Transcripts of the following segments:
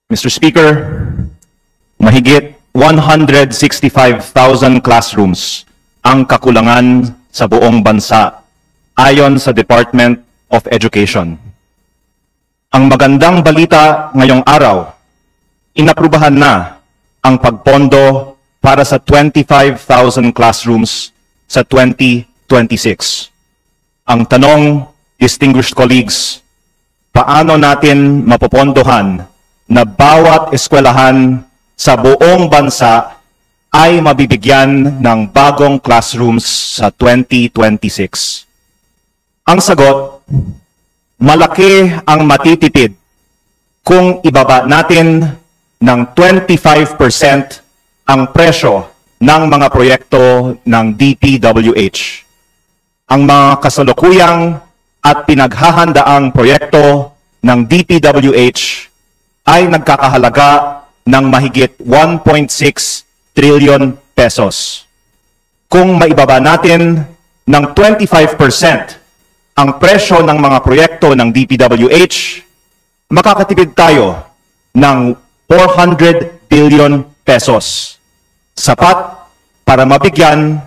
Mr. Speaker, mahigit 165,000 classrooms ang kakulangan sa buong bansa ayon sa Department of Education. Ang magandang balita ngayong araw, inaprubahan na ang pagpondo para sa 25,000 classrooms sa 2026. Ang tanong, distinguished colleagues, paano natin mapopondohan na bawat eskwelahan sa buong bansa ay mabibigyan ng bagong classrooms sa 2026? Ang sagot, malaki ang matitipid kung ibaba natin ng 25% ang presyo ng mga proyekto ng DPWH. Ang mga kasalukuyang at pinaghahandaang proyekto ng DPWH ay nagkakahalaga ng mahigit 1.6 trillion pesos. Kung maibaba natin ng 25% ang presyo ng mga proyekto ng DPWH, makakatipid tayo ng 400 billion pesos. Sapat para mabigyan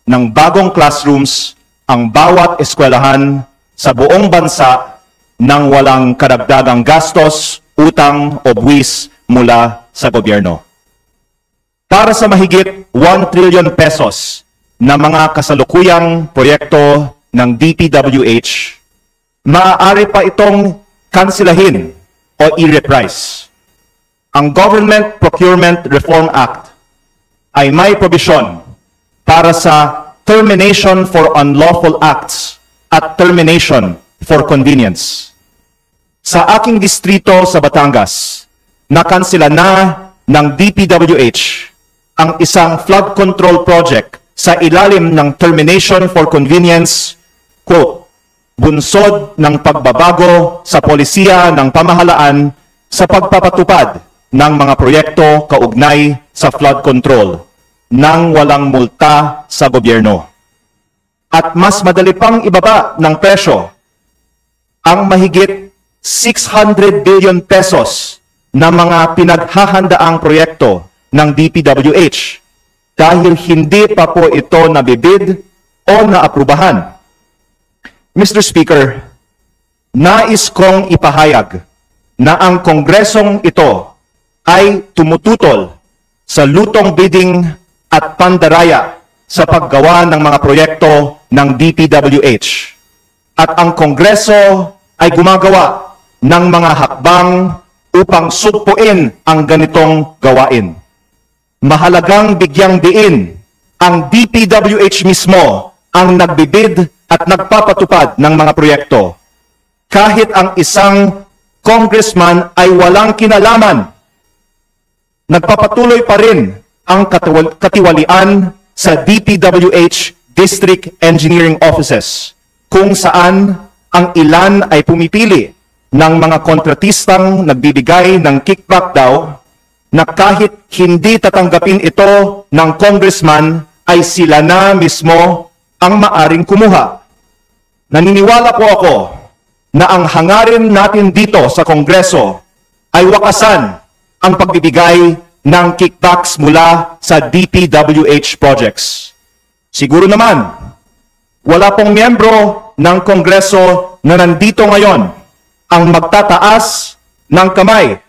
ng bagong classrooms ang bawat eskwelahan sa buong bansa nang walang karagdagang gastos, utang o buwis mula sa gobyerno. Para sa mahigit 1 trillion pesos na mga kasalukuyang proyekto ng DPWH, maaari pa itong kansilahin o i-reprise. Ang Government Procurement Reform Act ay may probisyon para sa termination for unlawful acts at termination for convenience. Sa aking distrito sa Batangas, nakansila na ng DPWH ang isang flood control project sa ilalim ng termination for convenience, quote, bunsod ng pagbabago sa polisiya ng pamahalaan sa pagpapatupad ng mga proyekto kaugnay sa flood control nang walang multa sa gobyerno. At mas madali pang ibaba ng presyo ang mahigit 600 billion pesos na mga pinaghahandaang proyekto ng DPWH dahil hindi pa po ito nabibid o naaprubahan. Mr. Speaker, nais kong ipahayag na ang kongresong ito ay tumututol sa lutong bidding at pandaraya sa paggawa ng mga proyekto ng DPWH. At ang Kongreso ay gumagawa ng mga hakbang upang sugpuin ang ganitong gawain. Mahalagang bigyang diin ang DPWH mismo ang nagbibid at nagpapatupad ng mga proyekto. Kahit ang isang congressman ay walang kinalaman, nagpapatuloy pa rin ang katiwalian sa DPWH District Engineering Offices, kung saan ang ilan ay pumipili ng mga kontratistang nagbibigay ng kickback daw na kahit hindi tatanggapin ito ng congressman ay sila na mismo ang maaring kumuha. Naniniwala po ako na ang hangarin natin dito sa Kongreso ay wakasan ang pagbibigay ng kickbacks mula sa DPWH projects. Siguro naman, wala pong miyembro ng Kongreso na nandito ngayon ang magtataas ng kamay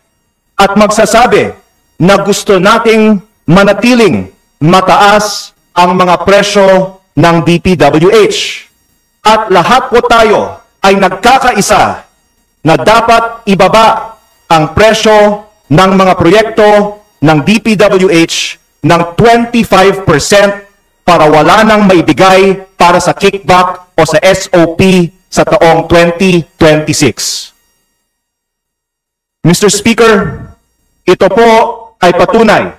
at magsasabi na gusto nating manatiling mataas ang mga presyo ng DPWH. At lahat po tayo ay nagkakaisa na dapat ibaba ang presyo ng mga proyekto ng DPWH ng 25% para wala nang maibigay para sa kickback o sa SOP sa taong 2026. Mr. Speaker, ito po ay patunay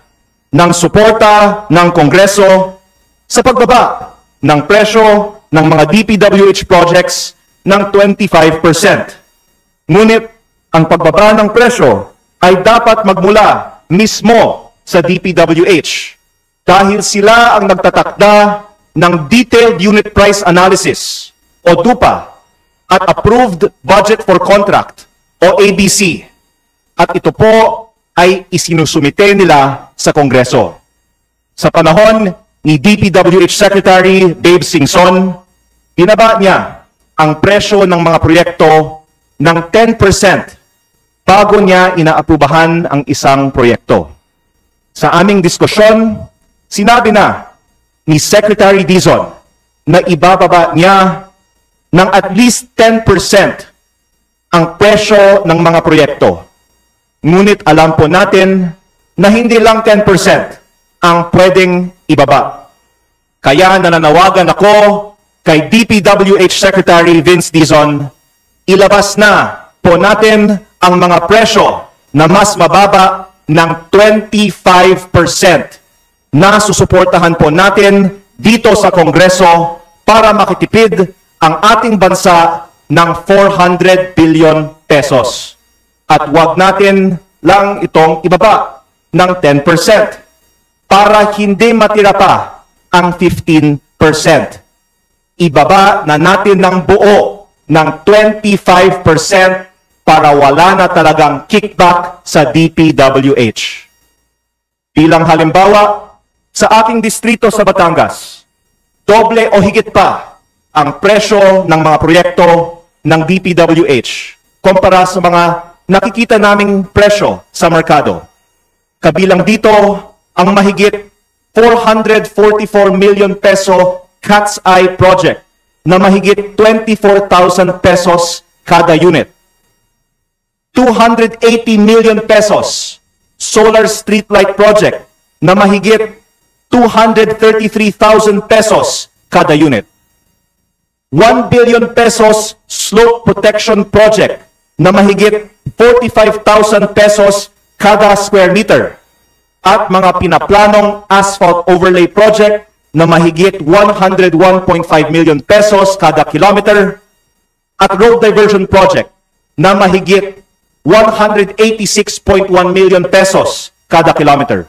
ng suporta ng Kongreso sa pagbaba ng presyo ng mga DPWH projects ng 25%. Ngunit ang pagbaba ng presyo ay dapat magmula mismo sa DPWH dahil sila ang nagtatakda ng Detailed Unit Price Analysis o DUPA at Approved Budget for Contract o ABC. At ito po ay isinusumite nila sa Kongreso. Sa panahon ni DPWH Secretary Babe Singson, binaba niya ang presyo ng mga proyekto ng 10% bago niya inaaprubahan ang isang proyekto. Sa aming diskusyon, sinabi na ni Secretary Dizon na ibababa niya ng at least 10% ang presyo ng mga proyekto. Ngunit alam po natin na hindi lang 10% ang pwedeng ibaba. Kaya nananawagan ako kay DPWH Secretary Vince Dizon, ilabas na po natin ang mga presyo na mas mababa ng 25% na susuportahan po natin dito sa Kongreso para makitipid ang ating bansa ng 400 billion pesos. At wag natin lang itong ibaba ng 10% para hindi matira pa ang 15%. Ibaba na natin ng buo ng 25% para wala na talagang kickback sa DPWH. Bilang halimbawa, sa aking distrito sa Batangas, doble o higit pa ang presyo ng mga proyekto ng DPWH kumpara sa mga nakikita naming presyo sa merkado. Kabilang dito ang mahigit 444 million peso Cat's Eye project na mahigit 24,000 pesos kada unit. 280 million pesos solar streetlight project na mahigit 233,000 pesos kada unit. 1 billion pesos slope protection project na mahigit 45,000 pesos kada square meter. At mga pinaplanong asphalt overlay project na mahigit 101.5 million pesos kada kilometer at road diversion project na mahigit 186.1 million pesos kada kilometer.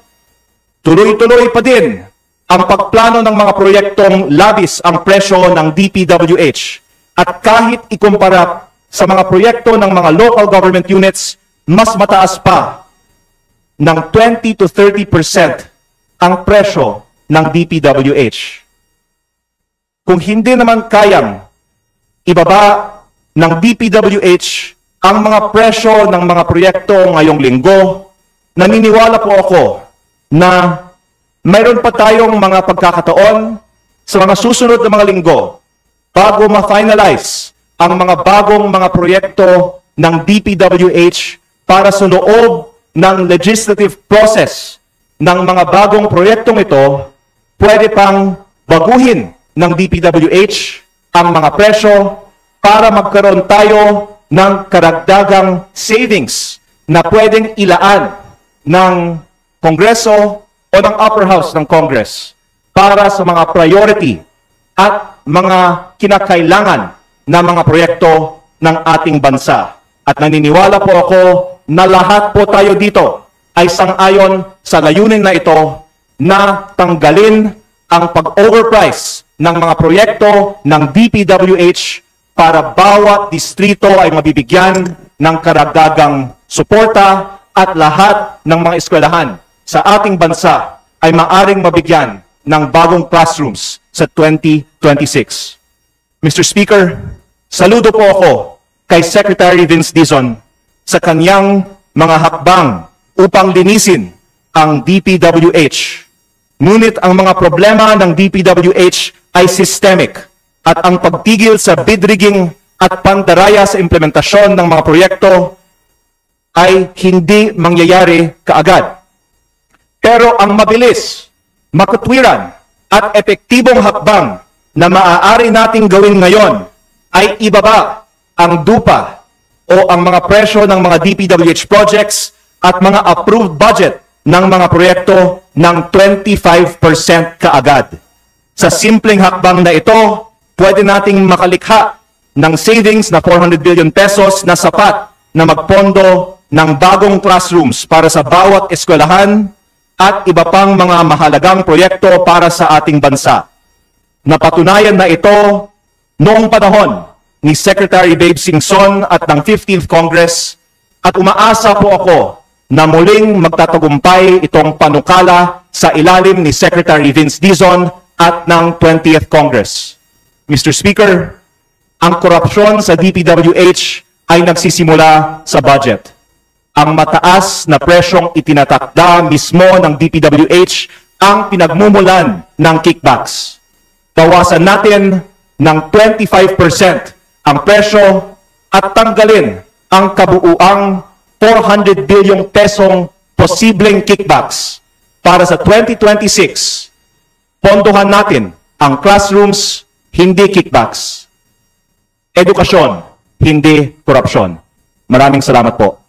Tuloy-tuloy pa din ang pagplano ng mga proyektong labis ang presyo ng DPWH at kahit ikumpara sa mga proyekto ng mga local government units, mas mataas pa ng 20 to 30% ang presyo ng DPWH. Kung hindi naman kayang ibaba ng DPWH ang mga presyo ng mga proyekto ngayong linggo, naniniwala po ako na mayroon pa tayong mga pagkakataon sa mga susunod na mga linggo bago ma-finalize ang mga bagong mga proyekto ng DPWH para sa loob ng legislative process ng mga bagong proyektong ito, pwede pang baguhin ng DPWH ang mga presyo para magkaroon tayo ng karagdagang savings na pwedeng ilaan ng Kongreso o ng upper house ng Congress para sa mga priority at mga kinakailangan na mga proyekto ng ating bansa. At naniniwala po ako na lahat po tayo dito ay sang-ayon sa layunin na ito na tanggalin ang pag-overprice ng mga proyekto ng DPWH para bawat distrito ay mabibigyan ng karagdagang suporta at lahat ng mga eskwelahan sa ating bansa ay maaring mabigyan ng bagong classrooms sa 2026. Mr. Speaker, saludo po ako kay Secretary Vince Dizon sa kanyang mga hakbang upang linisin ang DPWH. Ngunit ang mga problema ng DPWH ay systemic at ang pagtigil sa bid rigging at pandaraya sa implementasyon ng mga proyekto ay hindi mangyayari kaagad. Pero ang mabilis, makatwiran at epektibong hakbang na maaari nating gawin ngayon ay ibaba ang DUPA o ang mga presyo ng mga DPWH projects at mga approved budget ng mga proyekto ng 25% kaagad. Sa simpleng hakbang na ito, pwede nating makalikha ng savings na 400 billion pesos na sapat na magpondo ng bagong classrooms para sa bawat eskwelahan at iba pang mga mahalagang proyekto para sa ating bansa. Napatunayan na ito noong panahon ni Secretary Babe Singson at ng 15th Congress at umaasa po ako na muling magtatagumpay itong panukala sa ilalim ni Secretary Vince Dizon at ng 20th Congress. Mr. Speaker, ang korupsyon sa DPWH ay nagsisimula sa budget. Ang mataas na presyong itinatakda mismo ng DPWH ang pinagmumulan ng kickbacks. Bawasan natin ng 25% ang presyo at tanggalin ang kabuuang 400 bilyong pesong posibleng kickbacks para sa 2026. Pondohan natin ang classrooms, hindi kickbacks. Edukasyon, hindi korupsyon. Maraming salamat po.